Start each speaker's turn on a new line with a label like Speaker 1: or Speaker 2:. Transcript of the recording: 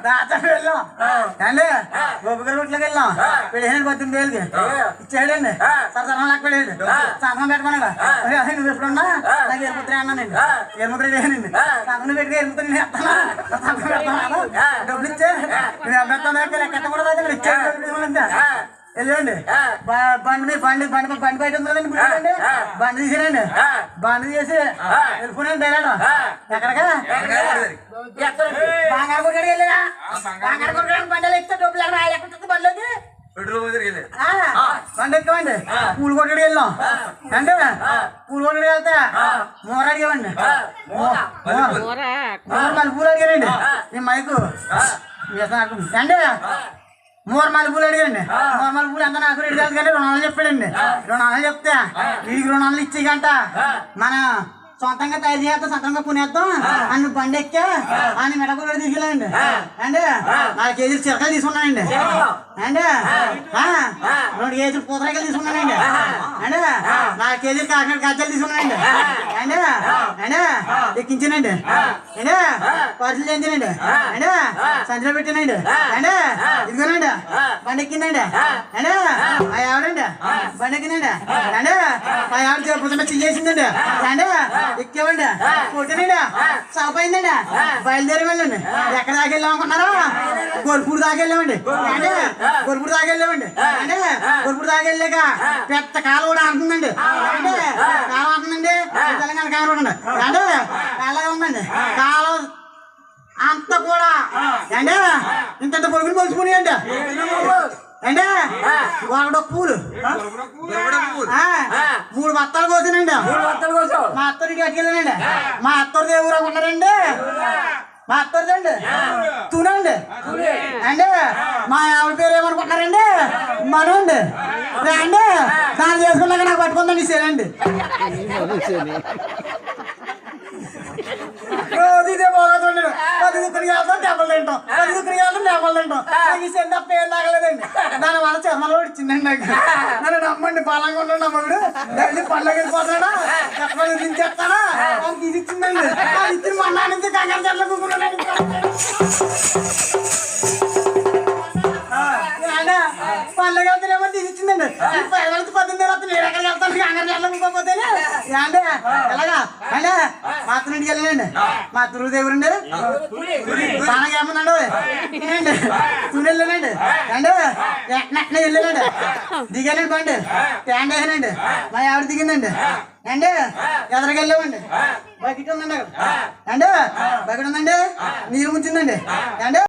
Speaker 1: దాచాకి వెళ్ళాం అండి గోపికల గుట్లోకి వెళ్ళాం 15,000 ఇచ్చాడండి సరసరం లెక్క పడేది సంతకం పెట్టుకున్నాడు నువ్వు ఎప్పుడున్నా నాకు ఎరుపుత్రి అన్నానండి ఎరుముద్ర వేయనండి సంతకం పెట్టుకు ఎరుపుత్రి సంతకం పెడతాను డబ్బులు ఇచ్చే నేను అభ్యర్థం లెక్క కూడా ఇచ్చాడు వెళ్ళండి బండి బయట ఉందండి బండి తీసానండి బండి తీసి వెళ్ళిపోయాను డైలాడు ఎక్కడికా బంగారు కొట్టుడికి వెళ్ళా బంగారు కొట్టుకోవడానికి బండి ఎక్కితే డబ్బులు ఎక్కడ ఎక్కడ బండిలోకి బండి ఎక్కమండి పూలు కొట్టుడికి వెళ్ళాం అంటే పూలు కొట్టుడికి వెళ్తే మూర అడిగామండి మళ్ళీ పూలు అడిగారండి ఈ మైకు అంటే 3 మల్లెపూలు అడిగాండి 3 మల్లెపూలు ఎంత నాకు రెడీ కాదు కానీ 2 వందలు చెప్పాడండి 2 వందలు చెప్తే వీడికి 2 వందలు ఇచ్చేయగంట మన సొంతంగా తయారు చేస్తాం సొంతంగా కొనేస్తాం అన్ని బండి ఎక్కా అని మెడకూర తీసుకెళ్ళండి అంటే 4 కేజీలు చిరకాయలు తీసుకున్నానండి అంటే 2 కేజీలు పూతరాయలు తీసుకున్నానండి అంటే 4 కేజీలు కాకినాడ గజ్జలు తీసుకున్నానండి అంటే అంటే ఎక్కించానండి అంటే పర్సులు చేయించానండి అంటే సంచిలో పెట్టానండి అంటే ఇదిగోనండి బండి ఎక్కిందండి అంటే ఆ ఆవిడండి బండి ఎక్కిందండి అంటే ఆ ఆవిడ పుస్తకం చేసిందండి అంటే ఎక్కేవండి కొట్టానండి చలపోయిందండి బయలుదేరి వెళ్ళండి ఎక్కడ దాకా వెళ్ళాం అనుకున్నారా గొల్పూడి దాకా వెళ్ళామండి అంటే గొల్పూడి దాకా వెళ్ళామండి అంటే గొల్పూడి దాకా వెళ్ళాక పెద్ద కాలం కూడా అంటుందండి అంటే కాలం అంటుందండి తెలంగాణ కాలం ఉండండి అంటే అలాగే ఉందండి కాలం అంత కూడా అంటే ఇంత పొరుగులు పొలుచుకున్నాయండి అంటే ఒకడో పూలు 3 బత్తాలు కోసానండి మా అత్తరికి అట్టుకెళ్ళానండి మా అత్తరు దేవురు ఉన్నారండి మా అత్తరిదండి తునండి అంటే మా ఆవిడ పేరు ఏమనుకుంటున్నారండి మనండి అంటే దాన్ని చేసుకున్నాక నాకు పట్టుకుందండి ఇసేనండి రోజు ఇదే బాగుందండి 10 దుక్కుడికి వెళ్తాం దెబ్బలు తింటాం 10 దుక్కుడికి వెళ్తాం దెబ్బలు తింటాం నాకు ఈ సెండ్ తప్ప ఏం తాగలేదండి దాని వల్ల చర్మలో ఇచ్చిందండి నాకు నన్ను నమ్మండి బలంగా ఉన్నాడు నమ్మడు డైలీ పళ్ళకి వెళ్ళిపోతాడా ఎక్కడ దించేస్తాడా అని ఇది ఇచ్చిందండి అది ఇచ్చిన మన్నా నుంచి కంగారు చెట్లు కూకున్నాడు పళ్ళకి వెళ్తానేమో తీసిచ్చిందండి 18 తర్వాత నేను ఎక్కడికి వెళ్తాను కంగారు చెట్లు కూకపోతే అంటే ఎలాగా అంటే మా అత్తనింటికి వెళ్ళానండి మా అత్తరు దేవురండి బాగా ఏమన్నాడు తుని వెళ్ళానండి అంటే ఎక్కడ వెళ్ళానండి దిగానండి బండి ట్యాండ్ వేసానండి మా ఆవిడ దిగిందండి అంటే ఎదరికి వెళ్ళామండి బకెట్ ఉందండి అక్కడ అంటే బకెట్ ఉందండి నీరు ముంచిందండి అంటే